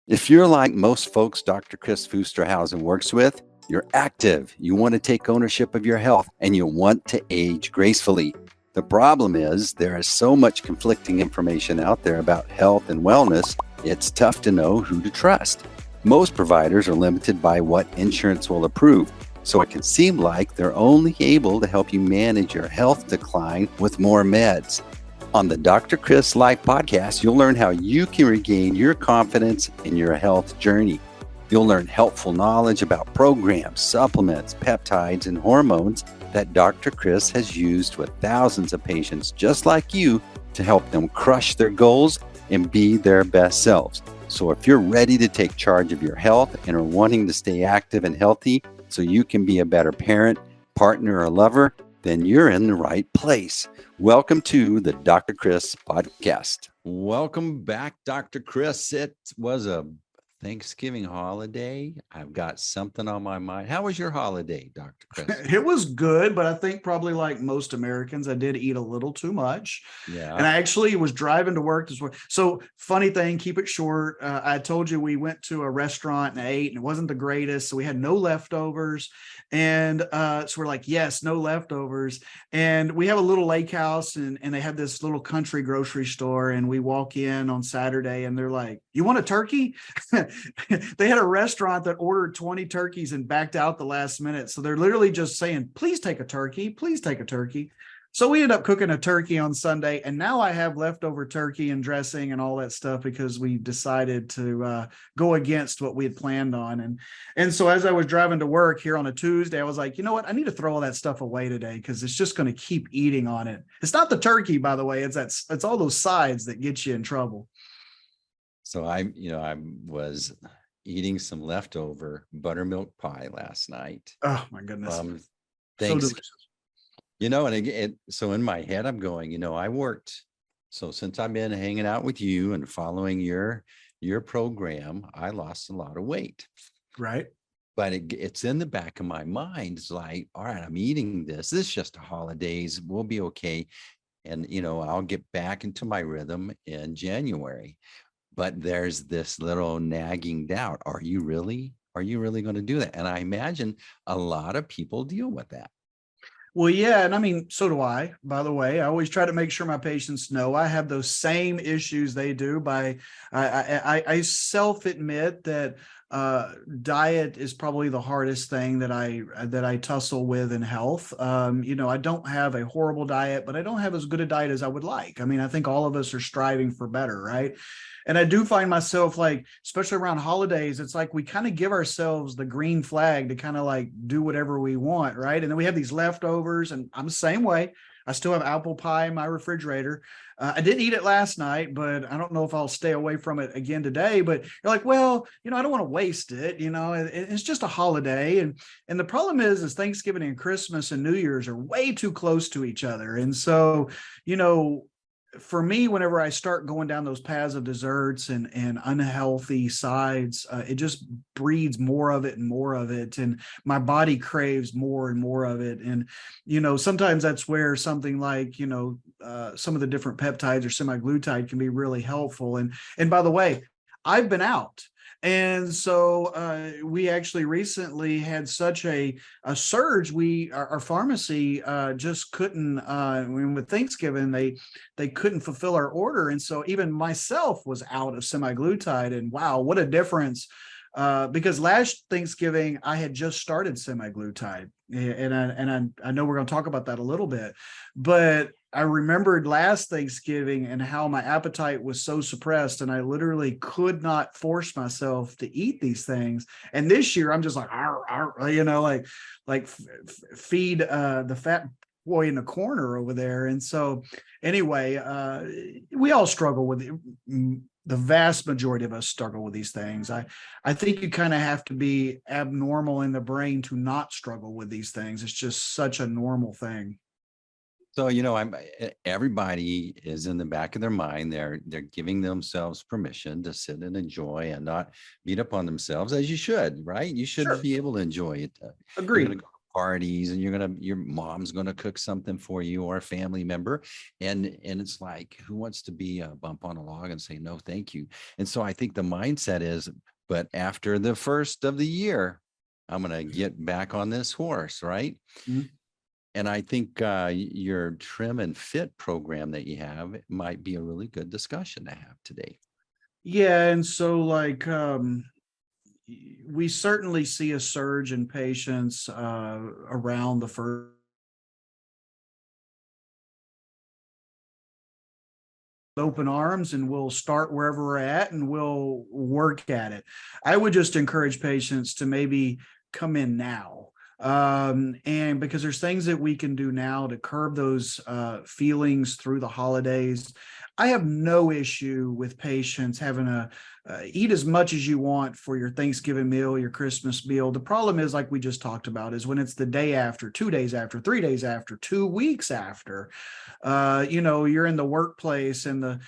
If you're like most folks Dr. Kris Fusterhausen works with, you're active, you want to take ownership of your health, and you want to age gracefully. The problem is there is so much conflicting information out there about health and wellness, it's tough to know who to trust. Most providers are limited by what insurance will approve, so it can seem like they're only able to help you manage your health decline with more meds. On the Dr. Kris Life podcast, you'll learn how you can regain your confidence in your health journey. You'll learn helpful knowledge about programs, supplements, peptides, and hormones that Dr. Kris has used with thousands of patients just like you to help them crush their goals and be their best selves. So if you're ready to take charge of your health and are wanting to stay active and healthy so you can be a better parent, partner, or lover, then you're in the right place. Welcome to the Dr. Kris podcast. Welcome back, Dr. Kris. It was a Thanksgiving holiday. I've got something on my mind. How was your holiday, Dr. Kris? It was good, but I think probably like most Americans, I did eat a little too much. Yeah. And I actually was driving to work this morning. So funny thing, keep it short. I told you we went to a restaurant and ate, and it wasn't the greatest. So we had no leftovers. And so we're like, yes, no leftovers. And we have a little lake house and they have this little country grocery store. And we walk in on Saturday and they're like, you want a turkey? They had a restaurant that ordered 20 turkeys and backed out the last minute. So they're literally just saying, please take a turkey, please take a turkey. So we ended up cooking a turkey on Sunday, and now I have leftover turkey and dressing and all that stuff because we decided to go against what we had planned on. And so as I was driving to work here on a Tuesday, I was like, you know what? I need to throw all that stuff away today because it's just going to keep eating on it. It's not the turkey, by the way. It's all those sides that get you in trouble. So I was eating some leftover buttermilk pie last night. Oh my goodness. So delicious. So in my head, I'm going, I worked. So since I've been hanging out with you and following your program, I lost a lot of weight. Right. But it's in the back of my mind. It's like, all right, I'm eating this. This is just the holidays. We'll be okay. And, I'll get back into my rhythm in January. But there's this little nagging doubt. Are you really going to do that? And I imagine a lot of people deal with that. Well, yeah. And I mean, so do I, by the way. I always try to make sure my patients know I have those same issues they do. I self-admit that diet is probably the hardest thing that I tussle with in health. I don't have a horrible diet, but I don't have as good a diet as I would like. I mean, I think all of us are striving for better, right? And I do find myself like, especially around holidays, it's like we kind of give ourselves the green flag to kind of like do whatever we want, right? And then we have these leftovers, and I'm the same way. I still have apple pie in my refrigerator. I didn't eat it last night, but I don't know if I'll stay away from it again today. But you're like, well, I don't want to waste it. It's just a holiday. And the problem is Thanksgiving and Christmas and New Year's are way too close to each other. And so, for me, whenever I start going down those paths of desserts and unhealthy sides, it just breeds more of it and more of it. And my body craves more and more of it. And, sometimes that's where something like, some of the different peptides or semaglutide can be really helpful. And by the way, I've been out. And so we actually recently had such a surge. Our pharmacy just couldn't. With Thanksgiving, they couldn't fulfill our order, and so even myself was out of semaglutide. And wow, what a difference! Because last Thanksgiving I had just started semaglutide, and I know we're going to talk about that a little bit, but I remembered last Thanksgiving and how my appetite was so suppressed, and I literally could not force myself to eat these things. And this year, I'm just like, feed the fat boy in the corner over there. And so, anyway, we all struggle with it. The vast majority of us struggle with these things. I think you kind of have to be abnormal in the brain to not struggle with these things. It's just such a normal thing. So, everybody is in the back of their mind. They're giving themselves permission to sit and enjoy and not beat up on themselves, as you should, right? You should Sure. be able to enjoy it. Agreed. parties, and your mom's gonna cook something for you or a family member, and it's like, who wants to be a bump on a log and say no thank you? And so I think the mindset is, but after the first of the year, I'm gonna get back on this horse, right? Mhm. And I think your trim and fit program that you have might be a really good discussion to have today. Yeah, and so like we certainly see a surge in patients around the first open arms, and we'll start wherever we're at and we'll work at it. I would just encourage patients to maybe come in now. And because there's things that we can do now to curb those feelings through the holidays. I have no issue with patients having a eat as much as you want for your Thanksgiving meal, your Christmas meal. The problem is, like we just talked about, is when it's the day after, 2 days after, 3 days after, 2 weeks after, you're in the workplace and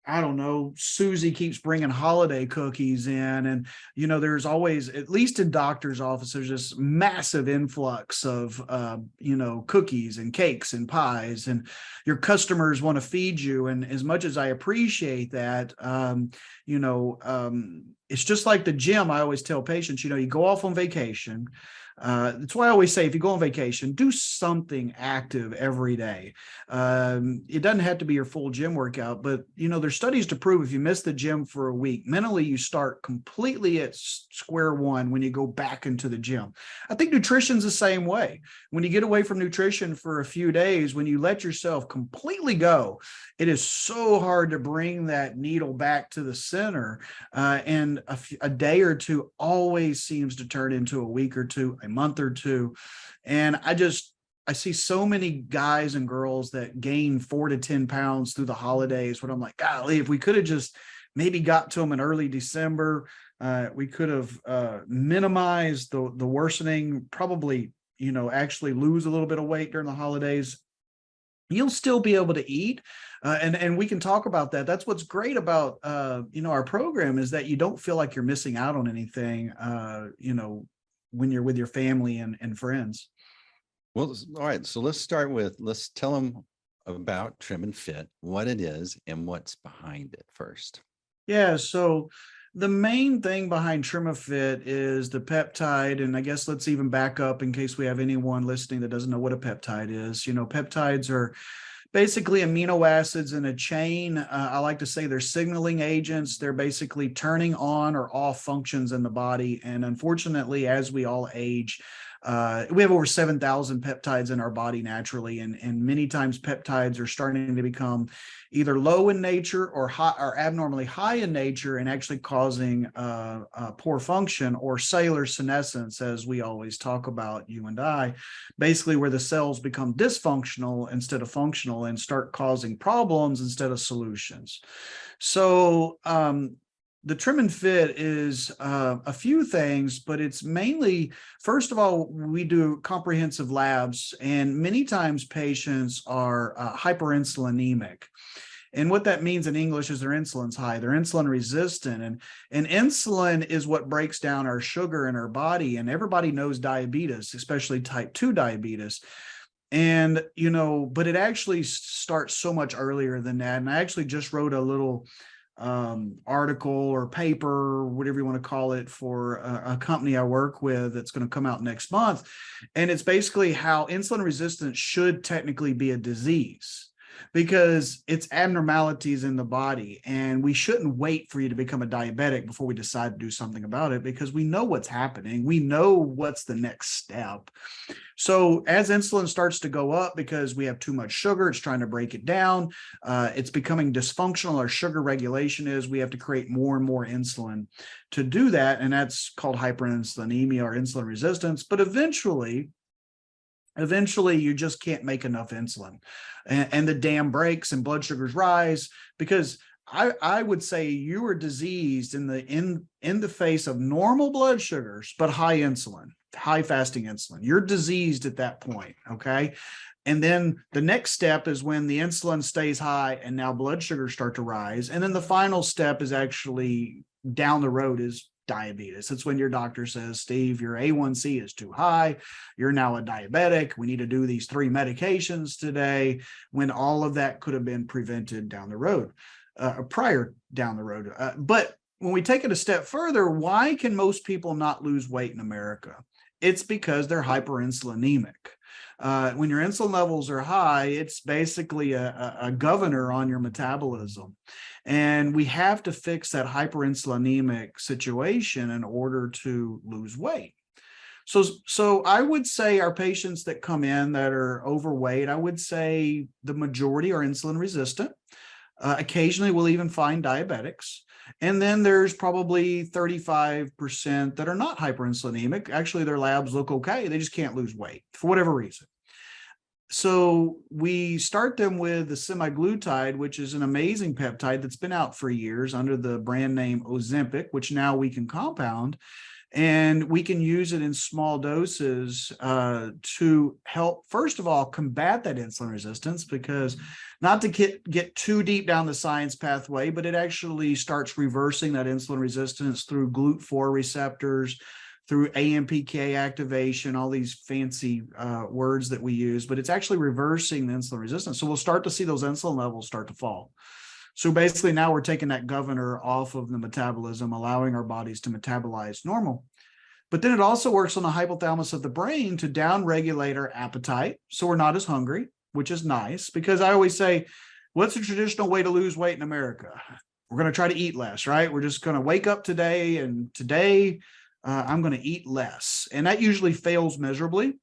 I don't know, Susie keeps bringing holiday cookies in. And, there's always, at least in doctor's offices, just massive influx of, cookies and cakes and pies, and your customers want to feed you. And as much as I appreciate that, it's just like the gym. I always tell patients, you go off on vacation. That's why I always say, if you go on vacation, do something active every day. It doesn't have to be your full gym workout, but there's studies to prove if you miss the gym for a week, mentally you start completely at square one when you go back into the gym. I think nutrition's the same way. When you get away from nutrition for a few days, when you let yourself completely go, it is so hard to bring that needle back to the center. And a day or two always seems to turn into a week or two, a month or two. And I see so many guys and girls that gain 4 to 10 pounds through the holidays, when I'm like, golly, if we could have just maybe got to them in early December, we could have minimized the worsening, probably, actually lose a little bit of weight during the holidays. You'll still be able to eat. And we can talk about that. That's what's great about, our program, is that you don't feel like you're missing out on anything, when you're with your family and friends. Well, all right. So let's tell them about Trim and Fit, what it is and what's behind it first. Yeah. So the main thing behind TrimaFit is the peptide. And I guess let's even back up in case we have anyone listening that doesn't know what a peptide is. Peptides are basically amino acids in a chain. I like to say they're signaling agents. They're basically turning on or off functions in the body. And unfortunately, as we all age, we have over 7,000 peptides in our body naturally, and many times peptides are starting to become either low in nature or high, or abnormally high in nature, and actually causing poor function, or cellular senescence, as we always talk about, you and I, basically where the cells become dysfunctional instead of functional and start causing problems instead of solutions. So the Trim and Fit is a few things, but it's mainly, first of all, we do comprehensive labs, and many times patients are hyperinsulinemic. And what that means in English is their insulin's high, they're insulin resistant. And insulin is what breaks down our sugar in our body. And everybody knows diabetes, especially type 2 diabetes. And, but it actually starts so much earlier than that. And I actually just wrote a little article or paper, whatever you want to call it, for a company I work with that's going to come out next month. And it's basically how insulin resistance should technically be a disease, because it's abnormalities in the body, and we shouldn't wait for you to become a diabetic before we decide to do something about it, because we know what's happening. We know what's the next step. So as insulin starts to go up because we have too much sugar, it's trying to break it down. It's becoming dysfunctional. Our sugar regulation is, we have to create more and more insulin to do that. And that's called hyperinsulinemia or insulin resistance. But eventually you just can't make enough insulin, and the dam breaks and blood sugars rise, because I would say you are diseased in the face of normal blood sugars, but high insulin, high fasting insulin. You're diseased at that point. Okay. And then the next step is when the insulin stays high and now blood sugars start to rise. And then the final step is actually down the road, is diabetes. It's when your doctor says, Steve, your A1C is too high. You're now a diabetic. We need to do these 3 medications today, when all of that could have been prevented down the road, prior down the road. But when we take it a step further, why can most people not lose weight in America? It's because they're hyperinsulinemic. When your insulin levels are high, it's basically a governor on your metabolism. And we have to fix that hyperinsulinemic situation in order to lose weight. So I would say our patients that come in that are overweight, I would say the majority are insulin resistant. Occasionally, we'll even find diabetics. And then there's probably 35% that are not hyperinsulinemic. Actually, their labs look okay. They just can't lose weight for whatever reason. So we start them with the semaglutide, which is an amazing peptide that's been out for years under the brand name Ozempic, which now we can compound. And we can use it in small doses to help, first of all, combat that insulin resistance, because not to get too deep down the science pathway, but it actually starts reversing that insulin resistance through GLUT4 receptors, through AMPK activation, all these fancy words that we use, but it's actually reversing the insulin resistance. So we'll start to see those insulin levels start to fall. So basically now we're taking that governor off of the metabolism, allowing our bodies to metabolize normal. But then it also works on the hypothalamus of the brain to downregulate our appetite, so we're not as hungry, which is nice, because I always say, what's the traditional way to lose weight in America? We're going to try to eat less, right? We're just going to wake up today, and today I'm going to eat less. And that usually fails miserably.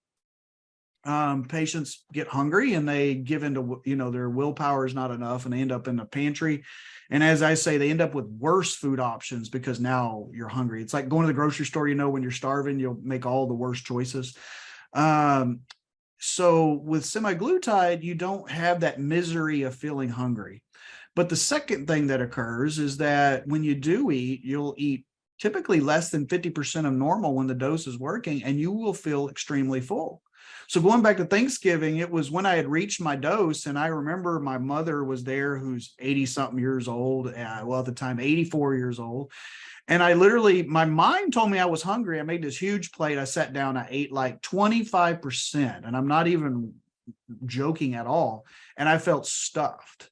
Patients get hungry and they give into, their willpower is not enough, and they end up in the pantry. And as I say, they end up with worse food options because now you're hungry. It's like going to the grocery store, when you're starving, you'll make all the worst choices. So with semaglutide, you don't have that misery of feeling hungry. But the second thing that occurs is that when you do eat, you'll eat typically less than 50% of normal when the dose is working, and you will feel extremely full. So going back to Thanksgiving, it was when I had reached my dose, and I remember my mother was there, who's 80 something years old. At the time, 84 years old. And I literally, my mind told me I was hungry. I made this huge plate. I sat down, I ate like 25%, and I'm not even joking at all. And I felt stuffed.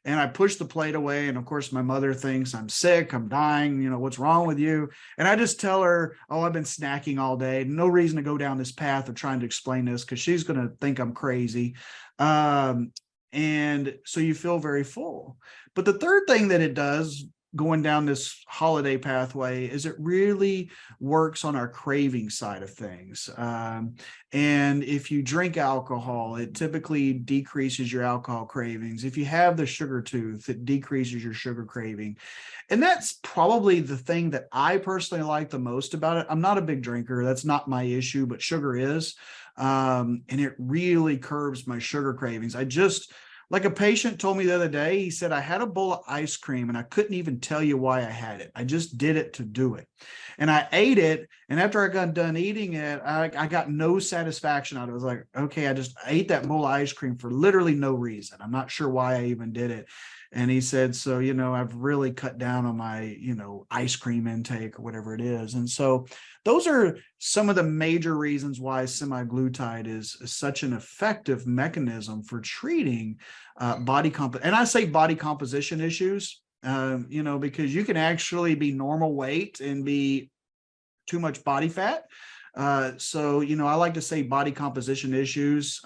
And I pushed the plate away. And of course, my mother thinks I'm sick, I'm dying, what's wrong with you? And I just tell her, oh, I've been snacking all day. No reason to go down this path of trying to explain this, because she's going to think I'm crazy. And so you feel very full. But the third thing that it does, going down this holiday pathway, is it really works on our craving side of things. And if you drink alcohol, it typically decreases your alcohol cravings. If you have the sugar tooth, it decreases your sugar craving. And that's probably the thing that I personally like the most about it. I'm not a big drinker. That's not my issue, but sugar is. And it really curbs my sugar cravings. Like a patient told me the other day, he said, I had a bowl of ice cream and I couldn't even tell you why I had it. I just did it to do it. And I ate it. And after I got done eating it, I got no satisfaction out of it. I was like, okay, I ate that bowl of ice cream for literally no reason. I'm not sure why I even did it. And he said, so, I've really cut down on my, ice cream intake or whatever it is. And so those are some of the major reasons why semaglutide is such an effective mechanism for treating body composition. And I say body composition issues, because you can actually be normal weight and be too much body fat. So, I like to say body composition issues,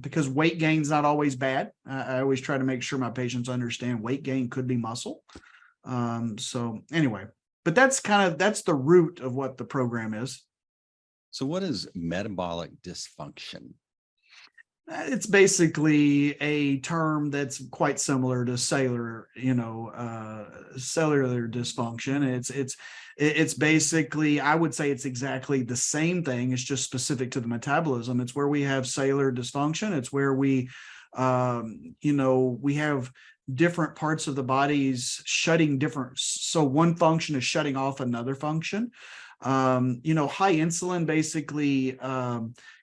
because weight gain is not always bad. I always try to make sure my patients understand weight gain could be muscle. So anyway, but that's the root of what the program is. So what is metabolic dysfunction? It's basically a term that's quite similar to cellular dysfunction. It's basically, I would say it's exactly the same thing. It's just specific to the metabolism. It's where we have cellular dysfunction. It's where we have different parts of the bodies shutting different. So one function is shutting off another function. High insulin basically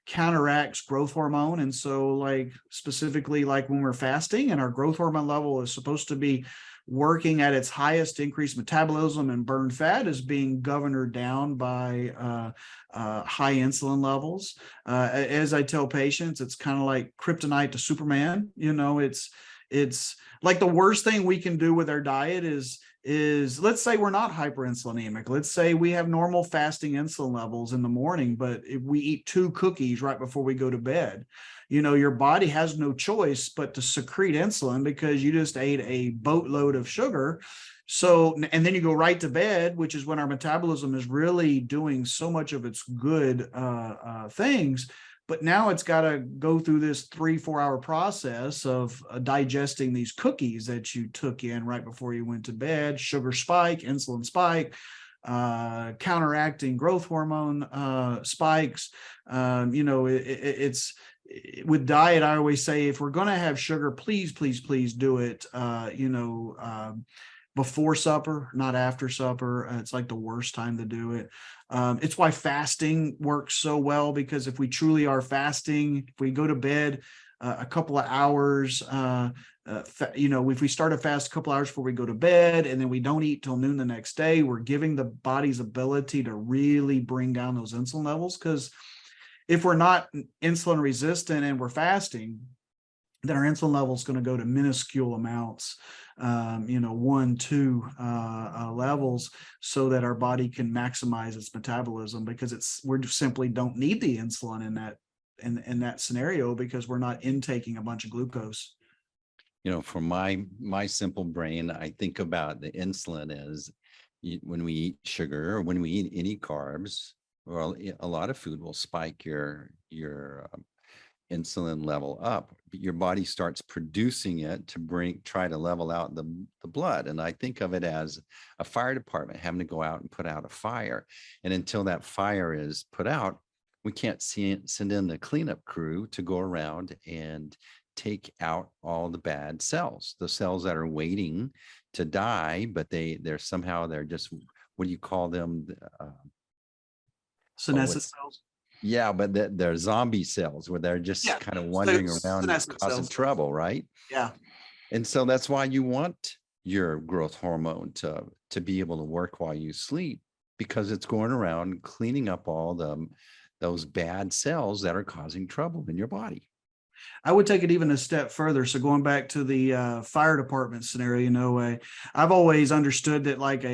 counteracts growth hormone. And so specifically when we're fasting and our growth hormone level is supposed to be working at its highest, increased metabolism and burn fat is being governed down by high insulin levels. As I tell patients, it's kind of like kryptonite to Superman. It's like the worst thing we can do with our diet is let's say we're not hyperinsulinemic. Let's say we have normal fasting insulin levels in the morning, but if we eat 2 cookies right before we go to bed, your body has no choice but to secrete insulin because you just ate a boatload of sugar. So, and then you go right to bed, which is when our metabolism is really doing so much of its good things. But now it's got to go through this 3-4 hour process of digesting these cookies that you took in right before you went to bed, sugar spike, insulin spike, counteracting growth hormone spikes. It's with diet. I always say, if we're going to have sugar, please do it, before supper, not after supper. It's like the worst time to do it. It's why fasting works so well, because if we truly are fasting, if we go to bed a couple of hours, if we start a fast a couple hours before we go to bed and then we don't eat till noon the next day, we're giving the body's ability to really bring down those insulin levels. Because if we're not insulin resistant and we're fasting, then our insulin level is going to go to minuscule amounts, 1, 2 levels, so that our body can maximize its metabolism, because we simply don't need the insulin in that scenario, because we're not intaking a bunch of glucose. For my simple brain, I think about the insulin as when we eat sugar or when we eat any carbs, well, a lot of food will spike your insulin level up, but your body starts producing it to try to level out the blood. And I think of it as a fire department having to go out and put out a fire. And until that fire is put out, we can't send in the cleanup crew to go around and take out all the bad cells, the cells that are waiting to die, but they're just, what do you call them? Senescent cells. Yeah, but they're zombie cells where they're just kind of wandering around causing trouble, right? Yeah. And so that's why you want your growth hormone to be able to work while you sleep, because it's going around cleaning up all those bad cells that are causing trouble in your body. I would take it even a step further. So going back to the fire department scenario, I've always understood that like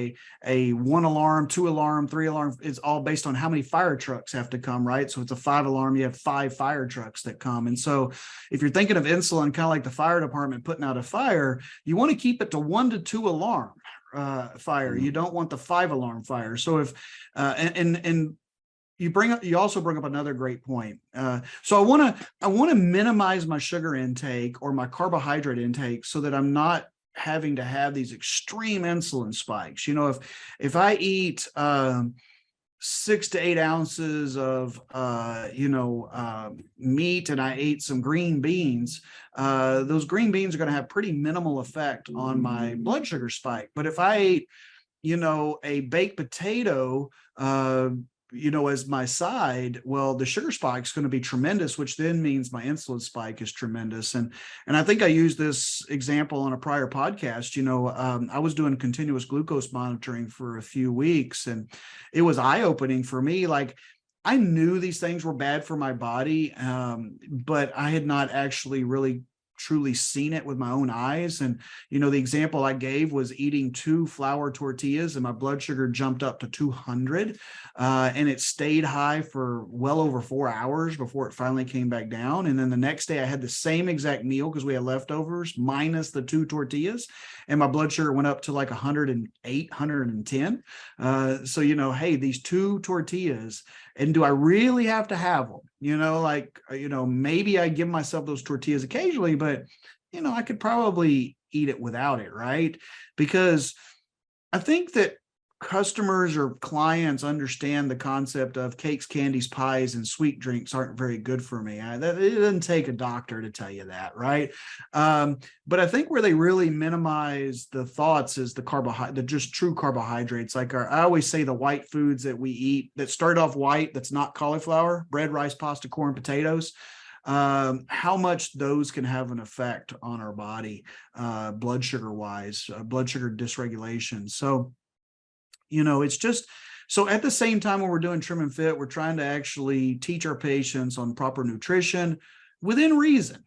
a 1 alarm, 2 alarm, 3 alarm is all based on how many fire trucks have to come, right? So it's a 5 alarm, you have 5 fire trucks that come. And so if you're thinking of insulin, kind of like the fire department putting out a fire, you want to keep it to 1 to 2 alarm fire. You don't want the 5 alarm fire. So if you also bring up another great point. So I want to minimize my sugar intake or my carbohydrate intake so that I'm not having to have these extreme insulin spikes. If I eat 6 to 8 ounces of meat and I ate some green beans, those green beans are going to have pretty minimal effect on my blood sugar spike. But if I ate a baked potato as my side, well, the sugar spike is going to be tremendous, which then means my insulin spike is tremendous. And I think I used this example on a prior podcast. I was doing continuous glucose monitoring for a few weeks, and it was eye-opening for me. Like, I knew these things were bad for my body, but I had not actually really truly seen it with my own eyes. And the example I gave was eating 2 flour tortillas and my blood sugar jumped up to 200, and it stayed high for well over 4 hours before it finally came back down. And then the next day I had the same exact meal, because we had leftovers, minus the 2 tortillas, and my blood sugar went up to like 108, 110. So hey, these 2 tortillas, and do I really have to have them? Maybe I give myself those tortillas occasionally, but I could probably eat it without it, right? Because I think that customers or clients understand the concept of cakes, candies, pies, and sweet drinks aren't very good for me. It doesn't take a doctor to tell you that, right? But I think where they really minimize the thoughts is the just true carbohydrates. Like I always say, the white foods that we eat that start off white, that's not cauliflower: bread, rice, pasta, corn, potatoes. how much those can have an effect on our body, blood sugar wise, blood sugar dysregulation. So, it's just, so at the same time when we're doing Trim and Fit, we're trying to actually teach our patients on proper nutrition within reason.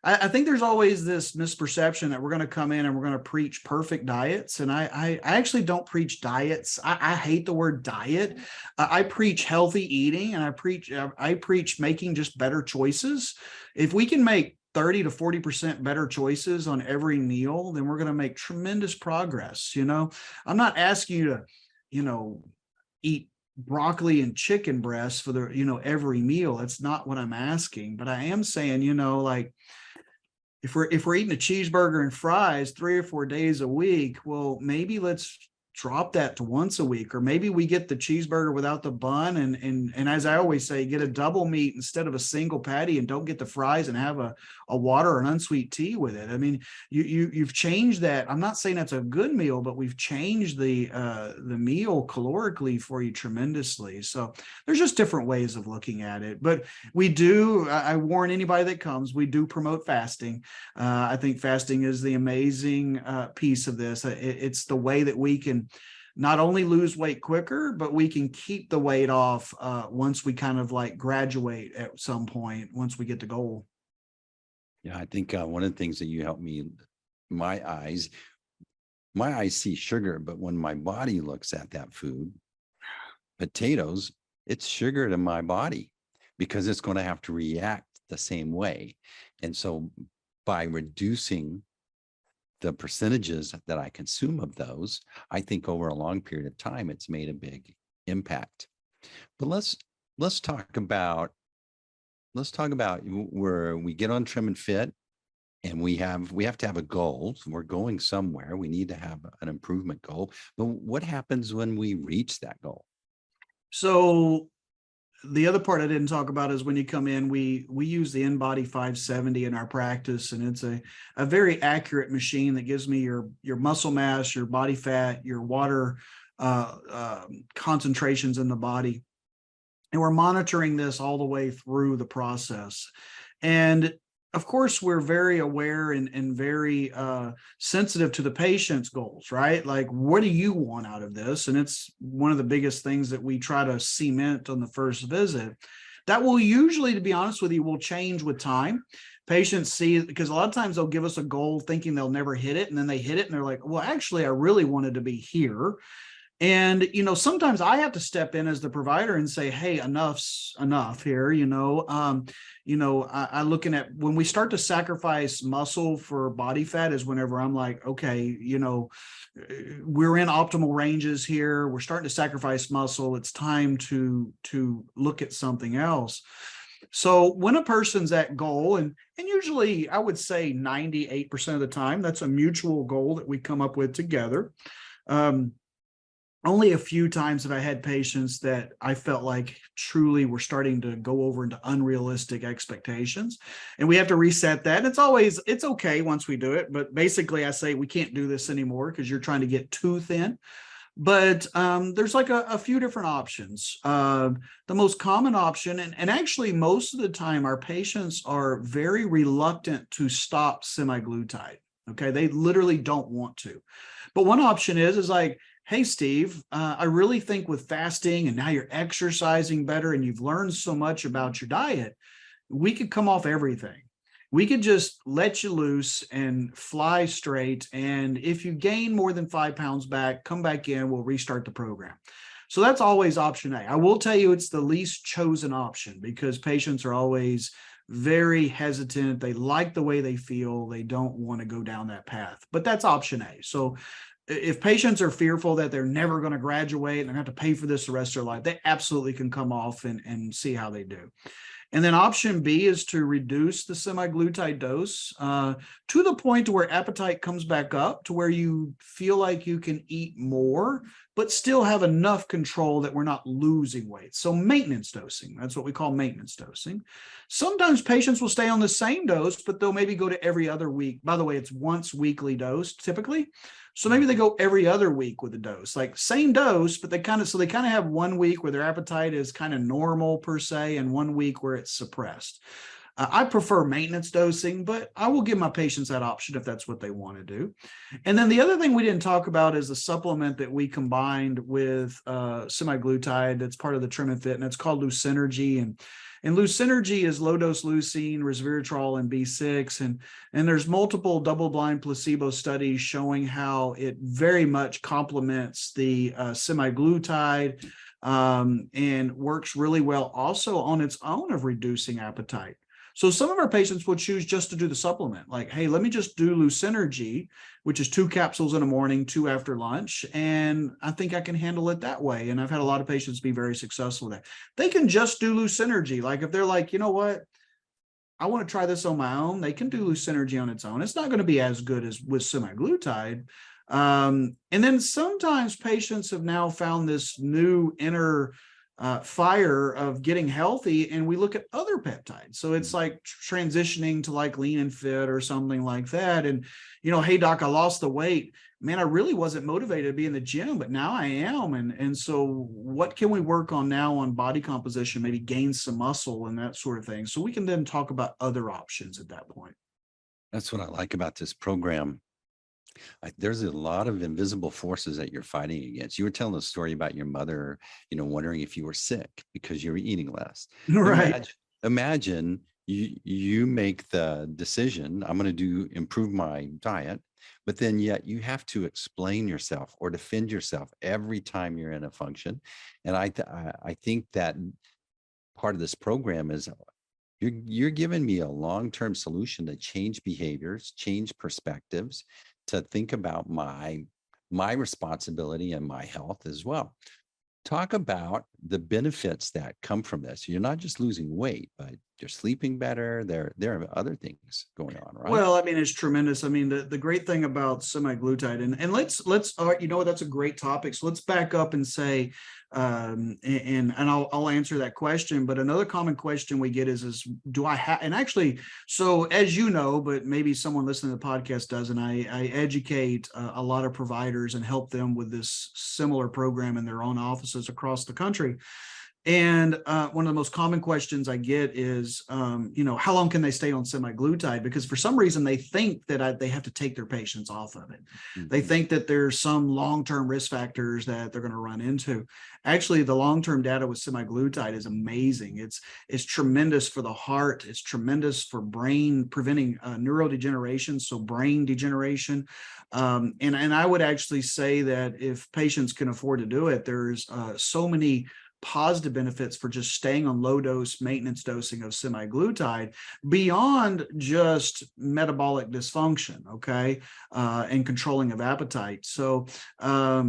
I think there's always this misperception that we're going to come in and we're going to preach perfect diets. And I actually don't preach diets. I hate the word diet. I preach healthy eating, and I preach making just better choices. If we can make 30 to 40% better choices on every meal, then we're going to make tremendous progress. I'm not asking you to, eat broccoli and chicken breasts for every meal. That's not what I'm asking. But I am saying, like, if we're eating a cheeseburger and fries 3 or 4 days a week, well, maybe let's drop that to once a week, or maybe we get the cheeseburger without the bun, and as I always say, get a double meat instead of a single patty, and don't get the fries, and have a water or an unsweet tea with it. I mean, you've changed that. I'm not saying that's a good meal, but we've changed the meal calorically for you tremendously. So there's just different ways of looking at it. But I warn anybody that comes, we do promote fasting. I think fasting is the amazing piece of this. It's the way that we can not only lose weight quicker, but we can keep the weight off once we kind of like graduate at some point, once we get the goal. Yeah, I think one of the things that you helped me, my eyes see sugar, but when my body looks at that food, potatoes, it's sugar to my body because it's going to have to react the same way. And so by reducing the percentages that I consume of those, I think over a long period of time, it's made a big impact. But let's talk about where we get on Trim and Fit, and we have to have a goal. We're going somewhere. We need to have an improvement goal. But what happens when we reach that goal? So the other part I didn't talk about is when you come in, we use the InBody 570 in our practice, and it's a very accurate machine that gives me your muscle mass, your body fat, your water concentrations in the body. And we're monitoring this all the way through the process. And of course, we're very aware and very sensitive to the patient's goals, right? Like, what do you want out of this? And it's one of the biggest things that we try to cement on the first visit. That will usually, to be honest with you, will change with time. Patients see it because a lot of times they'll give us a goal thinking they'll never hit it. And then they hit it and they're like, well, actually, I really wanted to be here. And, sometimes I have to step in as the provider and say, hey, enough's enough here. I looking at when we start to sacrifice muscle for body fat is whenever I'm like, okay, we're in optimal ranges here. We're starting to sacrifice muscle. It's time to look at something else. So when a person's at goal, and usually I would say 98% of the time, that's a mutual goal that we come up with together. Only a few times have I had patients that I felt like truly were starting to go over into unrealistic expectations, and we have to reset that. It's okay once we do it, but basically I say we can't do this anymore because you're trying to get too thin. But there's like a few different options. The most common option, and actually most of the time our patients are very reluctant to stop semaglutide. Okay, they literally don't want to. But one option is like, hey, Steve, I really think with fasting and now you're exercising better and you've learned so much about your diet, we could come off everything. We could just let you loose and fly straight. And if you gain more than 5 pounds back, come back in, we'll restart the program. So that's always option A. I will tell you it's the least chosen option because patients are always very hesitant. They like the way they feel. They don't want to go down that path, but that's option A. So if patients are fearful that they're never going to graduate and they're going to have to pay for this the rest of their life, they absolutely can come off and see how they do. And then option B is to reduce the semaglutide dose to the point to where appetite comes back up to where you feel like you can eat more, but still have enough control that we're not losing weight. So maintenance dosing, that's what we call maintenance dosing. Sometimes patients will stay on the same dose, but they'll maybe go to every other week. By the way, it's once weekly dose typically. So maybe they go every other week with a dose, like same dose, but they kind of have 1 week where their appetite is kind of normal per se, and 1 week where it's suppressed. I prefer maintenance dosing, but I will give my patients that option if that's what they want to do. And then the other thing we didn't talk about is the supplement that we combined with semaglutide that's part of the Trim and Fit, and it's called Lucinergy. And Lucinergy is low-dose leucine, resveratrol, and B6. And there's multiple double-blind placebo studies showing how it very much complements the semaglutide and works really well also on its own of reducing appetite. So some of our patients will choose just to do the supplement, like, hey, let me just do Lucinergy, which is 2 capsules in the morning, 2 after lunch, and I think I can handle it that way. And I've had a lot of patients be very successful with that. They can just do Lucinergy. Like if they're like, you know what, I want to try this on my own, they can do Lucinergy on its own. It's not going to be as good as with semaglutide. And then sometimes patients have now found this new inner fire of getting healthy, and we look at other peptides. So it's like transitioning to like Lean and Fit or something like that. And, you know, hey, doc, I lost the weight. Man, I really wasn't motivated to be in the gym, but now I am. And so what can we work on now on body composition, maybe gain some muscle and that sort of thing. So we can then talk about other options at that point. That's what I like about this program. There's a lot of invisible forces that you're fighting against. You were telling a story about your mother, wondering if you were sick because you were eating less. Right. Imagine you make the decision, I'm going to improve my diet, but then yet you have to explain yourself or defend yourself every time you're in a function. And I think that part of this program is you're giving me a long-term solution to change behaviors, change perspectives, to think about my responsibility and my health as well. Talk about the benefits that come from this. You're not just losing weight, but you're sleeping better. There are other things going on, right? Well, I mean, it's tremendous. I mean, the great thing about semaglutide, and let's you know, that's a great topic. So let's back up and say, and I'll answer that question. But another common question we get is do I have? And actually, so as you know, but maybe someone listening to the podcast doesn't, I educate a lot of providers and help them with this similar program in their own offices across the country. And one of the most common questions I get is, how long can they stay on semaglutide? Because for some reason they think that they have to take their patients off of it. Mm-hmm. They think that there's some long-term risk factors that they're going to run into. Actually, the long-term data with semaglutide is amazing. It's tremendous for the heart. It's tremendous for brain, preventing neurodegeneration, so brain degeneration. And I would actually say that if patients can afford to do it, there's so many positive benefits for just staying on low dose maintenance dosing of semaglutide beyond just metabolic dysfunction, okay, and controlling of appetite. So, at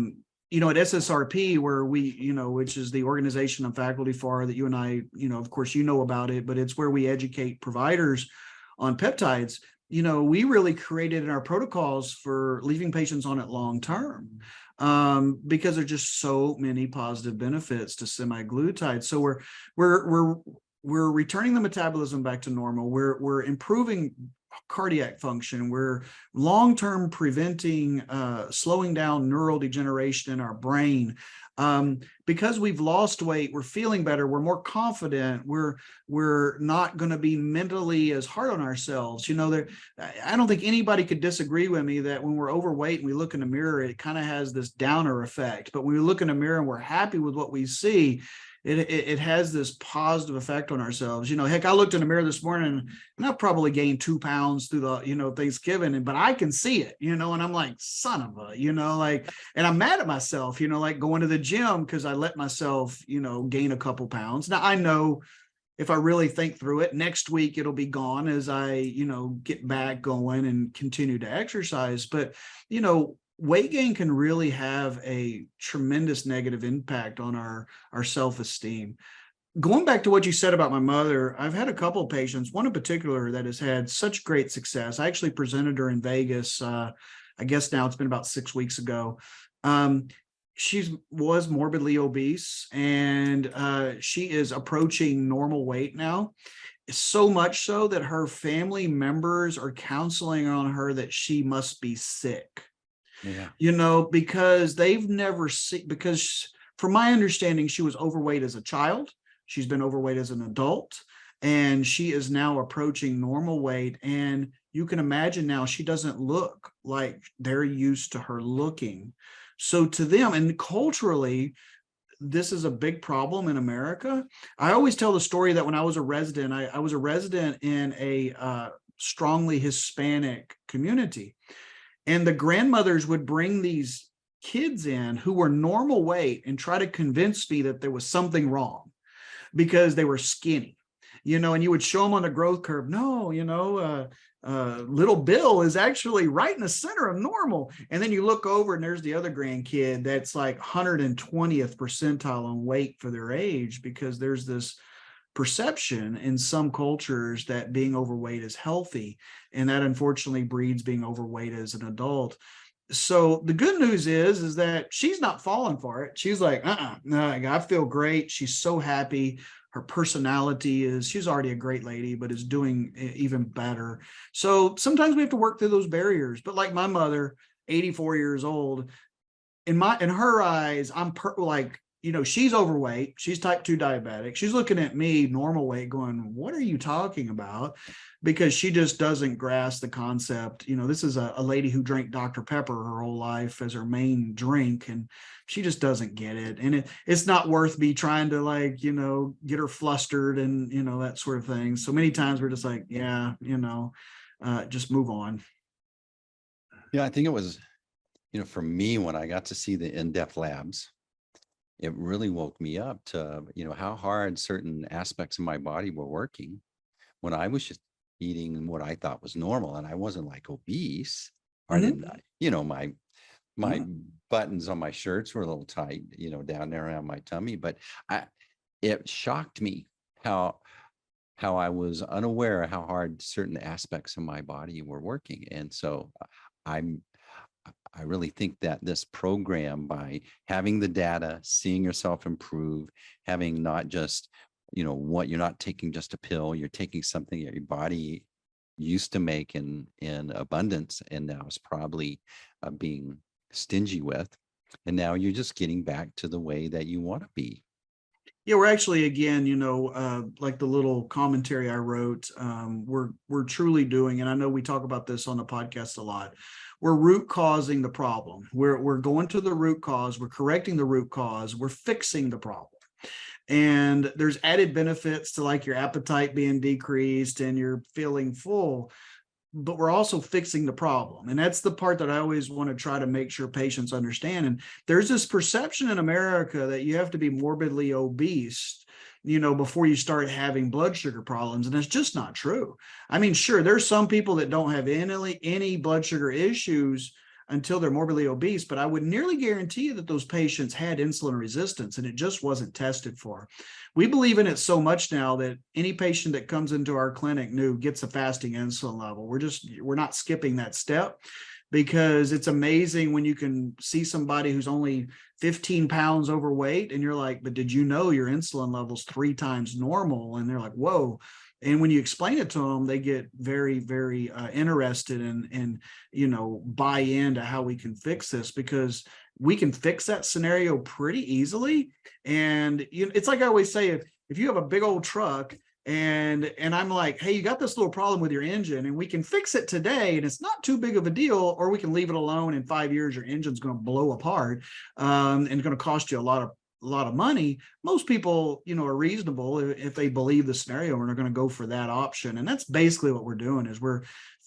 SSRP, where we, which is the organization I'm faculty for that you and I, of course, about it, but it's where we educate providers on peptides. We really created in our protocols for leaving patients on it long term. Because there's just so many positive benefits to semaglutide. So we're returning the metabolism back to normal. We're improving cardiac function. We're long-term preventing slowing down neural degeneration in our brain. Because we've lost weight, we're feeling better, we're more confident, we're not going to be mentally as hard on ourselves. I don't think anybody could disagree with me that when we're overweight and we look in the mirror, it kind of has this downer effect. But when we look in the mirror and we're happy with what we see, it has this positive effect on ourselves. Heck, I looked in the mirror this morning and I probably gained 2 pounds through the, Thanksgiving, but I can see it, and I'm like, son of a, and I'm mad at myself, like going to the gym because I let myself, gain a couple pounds. Now I know if I really think through it, next week it'll be gone as I, get back going and continue to exercise. But, weight gain can really have a tremendous negative impact on our self-esteem. Going back to what you said about my mother, I've had a couple of patients, one in particular that has had such great success. I actually presented her in Vegas. I guess now it's been about 6 weeks ago. She was morbidly obese, and she is approaching normal weight now. So much so that her family members are counseling on her that she must be sick. Yeah. Because they've never seen, because from my understanding, she was overweight as a child. She's been overweight as an adult. and she is now approaching normal weight. And you can imagine now she doesn't look like they're used to her looking. So to them, and culturally, this is a big problem in America. I always tell the story that when I was a resident, I was a resident in a strongly Hispanic community, and the grandmothers would bring these kids in who were normal weight and try to convince me that there was something wrong because they were skinny, and you would show them on the growth curve. No, little Bill is actually right in the center of normal. And then you look over and there's the other grandkid that's like 120th percentile on weight for their age, because there's this perception in some cultures that being overweight is healthy. And that unfortunately breeds being overweight as an adult. So the good news is that she's not falling for it. She's like, no, I feel great. She's so happy. Her personality is, she's already a great lady, but is doing even better. So sometimes we have to work through those barriers. But like my mother, 84 years old, in her eyes, she's overweight. She's type 2 diabetic. She's looking at me, normal weight, going, what are you talking about? Because she just doesn't grasp the concept. This is a lady who drank Dr. Pepper her whole life as her main drink, and she just doesn't get it. And it's not worth me trying to get her flustered and, that sort of thing. So many times we're just like, yeah, just move on. Yeah, I think it was, for me, when I got to see the in-depth labs, it really woke me up to, how hard certain aspects of my body were working when I was just eating what I thought was normal. And I wasn't like obese, or Mm-hmm. didn't, my buttons on my shirts were a little tight, down there around my tummy. But it shocked me how I was unaware of how hard certain aspects of my body were working. And so I really think that this program, by having the data, seeing yourself improve, having not just, what you're not taking just a pill, you're taking something that your body used to make in abundance, and now is probably being stingy with. And now you're just getting back to the way that you want to be. Yeah, we're actually, again, like the little commentary I wrote, we're truly doing, and I know we talk about this on the podcast a lot, we're root causing the problem. We're going to the root cause, we're correcting the root cause, we're fixing the problem. And there's added benefits to like your appetite being decreased and you're feeling full, but we're also fixing the problem. And that's the part that I always want to try to make sure patients understand. And there's this perception in America that you have to be morbidly obese, before you start having blood sugar problems. And it's just not true. I mean, sure, there's some people that don't have any blood sugar issues until they're morbidly obese, but I would nearly guarantee you that those patients had insulin resistance and it just wasn't tested for. We believe in it so much now that any patient that comes into our clinic new gets a fasting insulin level. We're not skipping that step, because it's amazing when you can see somebody who's only 15 pounds overweight and you're like, but did you know your insulin level's 3 times normal? And they're like, whoa. And when you explain it to them, they get very, very interested and buy into how we can fix this, because we can fix that scenario pretty easily. And it's like I always say, if you have a big old truck and I'm like, hey, you got this little problem with your engine and we can fix it today and it's not too big of a deal, or we can leave it alone. In 5 years, your engine's going to blow apart and it's going to cost you a lot of money. Most people, are reasonable if they believe the scenario and are going to go for that option. And that's basically what we're doing, is we're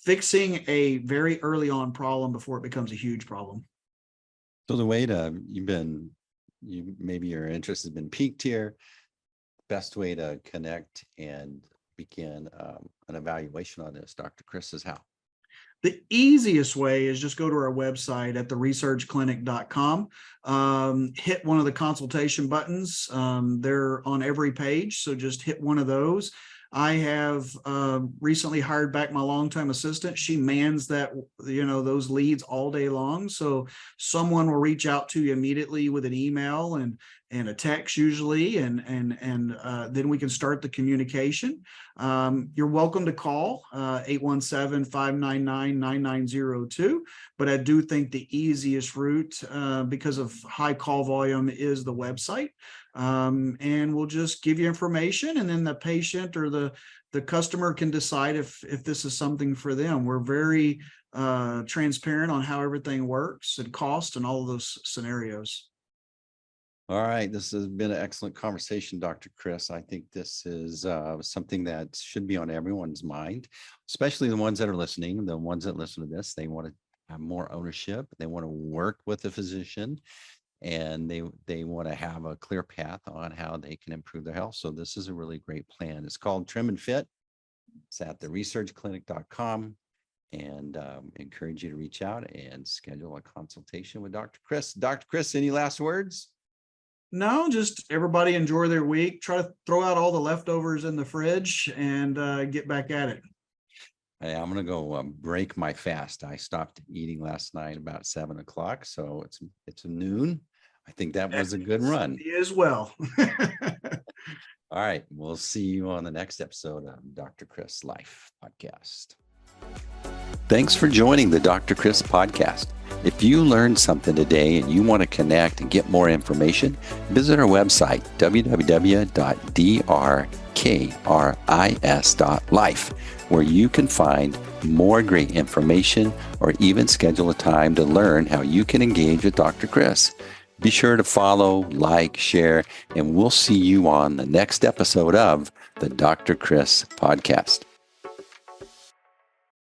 fixing a very early on problem before it becomes a huge problem. So the way maybe your interest has been piqued here. Best way to connect and begin an evaluation on this, Dr. Kris, is how? The easiest way is just go to our website at theresearchclinic.com, hit one of the consultation buttons. They're on every page, so just hit one of those. I have recently hired back my longtime assistant. She mans that, those leads all day long. So someone will reach out to you immediately with an email and a text usually, and then we can start the communication. You're welcome to call 817-599-9902. But I do think the easiest route, because of high call volume, is the website. And we'll just give you information, and then the patient or the customer can decide if this is something for them. We're very transparent on how everything works and cost and all of those scenarios. All right. This has been an excellent conversation, Dr. Kris. I think this is something that should be on everyone's mind, especially the ones that are listening. The ones that listen to this, they want to have more ownership. They want to work with a physician, and they want to have a clear path on how they can improve their health. So this is a really great plan. It's called Trim and Fit. It's at theresearchclinic.com, and encourage you to reach out and schedule a consultation with Dr. Kris. Dr. Kris, any last words? No, just everybody enjoy their week. Try to throw out all the leftovers in the fridge and get back at it. Hey, I'm going to go break my fast. I stopped eating last night about 7 o'clock. So it's noon. I think that was a good run. Me as well. All right. We'll see you on the next episode of Dr. Kris Life Podcast. Thanks for joining the Dr. Kris Podcast. If you learned something today and you want to connect and get more information, visit our website, www.drkris.life, where you can find more great information or even schedule a time to learn how you can engage with Dr. Kris. Be sure to follow, like, share, and we'll see you on the next episode of the Dr. Kris Podcast.